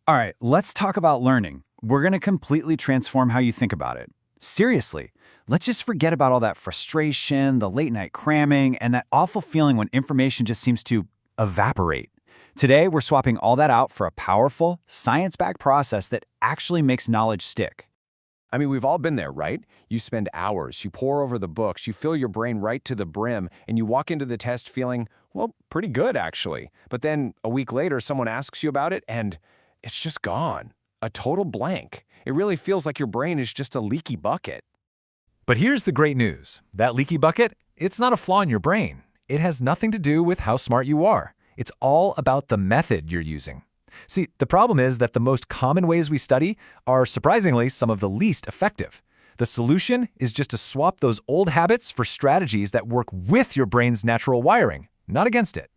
All right, let's talk about learning. We're going to completely transform how you think about it. Seriously, let's just forget about all that frustration, the late night cramming, and that awful feeling when information just seems to evaporate. Today, we're swapping all that out for a powerful, science-backed process that actually makes knowledge stick. I mean, we've all been there, right? You spend hours, you pore over the books, you fill your brain right to the brim, and you walk into the test feeling, well, pretty good, actually. But then a week later, someone asks you about it, and it's just gone. A total blank. It really feels like your brain is just a leaky bucket. But here's the great news. That leaky bucket, it's not a flaw in your brain. It has nothing to do with how smart you are. It's all about the method you're using. See, the problem is that the most common ways we study are surprisingly some of the least effective. The solution is just to swap those old habits for strategies that work with your brain's natural wiring, not against it.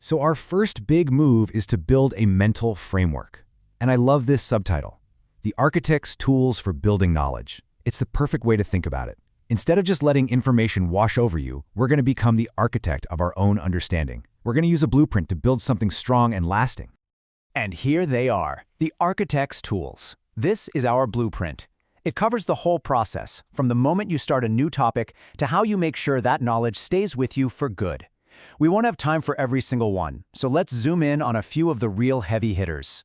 So our first big move is to build a mental framework. And I love this subtitle, The Architect's Tools for Building Knowledge. It's the perfect way to think about it. Instead of just letting information wash over you, we're going to become the architect of our own understanding. We're going to use a blueprint to build something strong and lasting. And here they are, the architect's tools. This is our blueprint. It covers the whole process, from the moment you start a new topic to how you make sure that knowledge stays with you for good. We won't have time for every single one, so let's zoom in on a few of the real heavy hitters.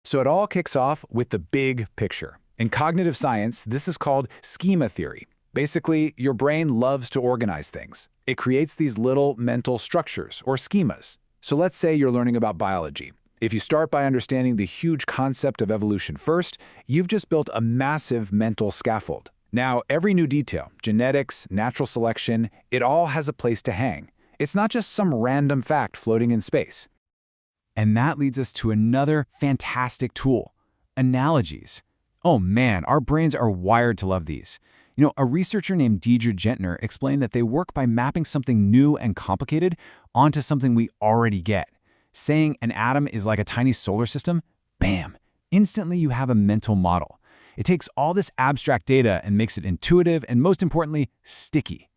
So it all kicks off with the big picture. In cognitive science, this is called schema theory. Basically, your brain loves to organize things. It creates these little mental structures, or schemas. So let's say you're learning about biology. If you start by understanding the huge concept of evolution first, you've just built a massive mental scaffold. Now, every new detail, genetics, natural selection, it all has a place to hang. It's not just some random fact floating in space. And that leads us to another fantastic tool, analogies. Oh man, our brains are wired to love these. You know, a researcher named Deidre Gentner explained that they work by mapping something new and complicated onto something we already get. Saying an atom is like a tiny solar system, bam, instantly you have a mental model. It takes all this abstract data and makes it intuitive and, most importantly, sticky.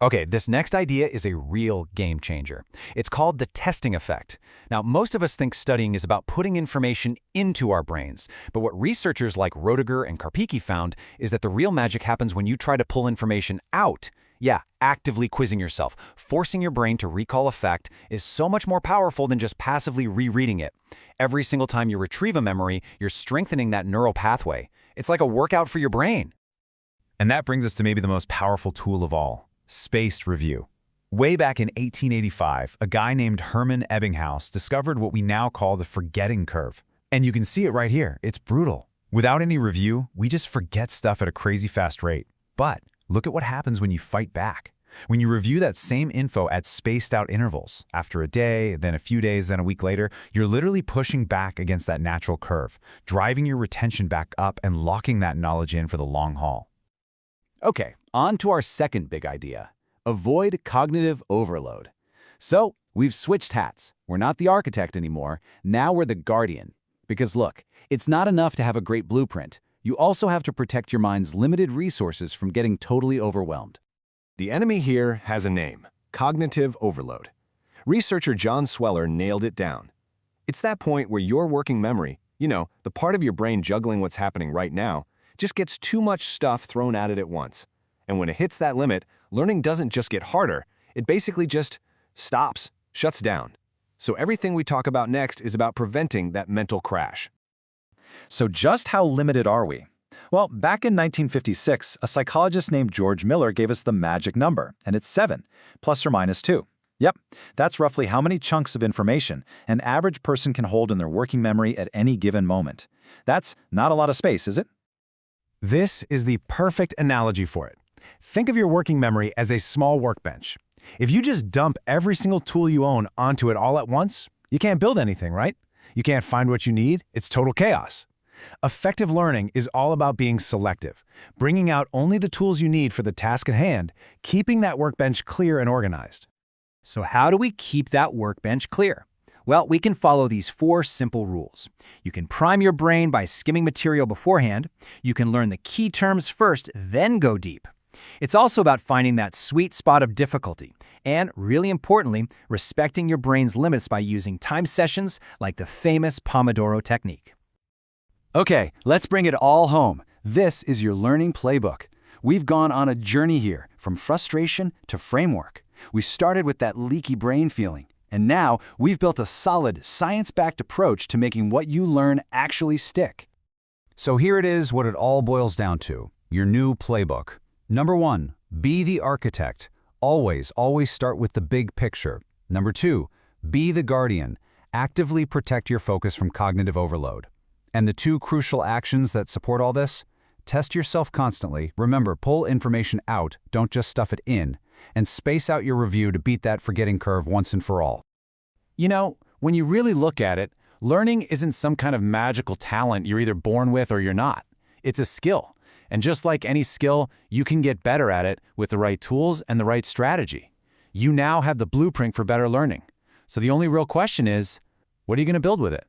Okay, this next idea is a real game changer. It's called the testing effect. Now, most of us think studying is about putting information into our brains, but what researchers like Roediger and Karpicki found is that the real magic happens when you try to pull information out. Yeah, actively quizzing yourself, forcing your brain to recall a fact is so much more powerful than just passively rereading it. Every single time you retrieve a memory, you're strengthening that neural pathway. It's like a workout for your brain. And that brings us to maybe the most powerful tool of all, spaced review. Way back in 1885, a guy named Hermann Ebbinghaus discovered what we now call the forgetting curve. And you can see it right here. It's brutal. Without any review, we just forget stuff at a crazy fast rate. But look at what happens when you fight back. When you review that same info at spaced out intervals, after a day, then a few days, then a week later, you're literally pushing back against that natural curve, driving your retention back up and locking that knowledge in for the long haul. Okay, on to our second big idea. Avoid cognitive overload. So, we've switched hats. We're not the architect anymore. Now we're the guardian. Because look, it's not enough to have a great blueprint. You also have to protect your mind's limited resources from getting totally overwhelmed. The enemy here has a name, cognitive overload. Researcher John Sweller nailed it down. It's that point where your working memory, the part of your brain juggling what's happening right now, just gets too much stuff thrown at it at once. And when it hits that limit, learning doesn't just get harder, it basically just stops, shuts down. So everything we talk about next is about preventing that mental crash. So just how limited are we? Well, back in 1956, a psychologist named George Miller gave us the magic number, and it's 7, plus or minus 2. Yep, that's roughly how many chunks of information an average person can hold in their working memory at any given moment. That's not a lot of space, is it? This is the perfect analogy for it. Think of your working memory as a small workbench. If you just dump every single tool you own onto it all at once, you can't build anything, right? You can't find what you need. It's total chaos. Effective learning is all about being selective, bringing out only the tools you need for the task at hand, keeping that workbench clear and organized. So how do we keep that workbench clear? Well, we can follow these 4 simple rules. You can prime your brain by skimming material beforehand. You can learn the key terms first, then go deep. It's also about finding that sweet spot of difficulty and, really importantly, respecting your brain's limits by using time sessions like the famous Pomodoro technique. Okay, let's bring it all home. This is your learning playbook. We've gone on a journey here, from frustration to framework. We started with that leaky brain feeling, and now we've built a solid, science-backed approach to making what you learn actually stick. So here it is, what it all boils down to, your new playbook. Number 1, be the architect. Always start with the big picture. Number 2, be the guardian. Actively protect your focus from cognitive overload. And the 2 crucial actions that support all this? Test yourself constantly. Remember, pull information out, don't just stuff it in. And space out your review to beat that forgetting curve once and for all. You know, when you really look at it, learning isn't some kind of magical talent you're either born with or you're not. It's a skill. And just like any skill, you can get better at it with the right tools and the right strategy. You now have the blueprint for better learning. So the only real question is, what are you going to build with it?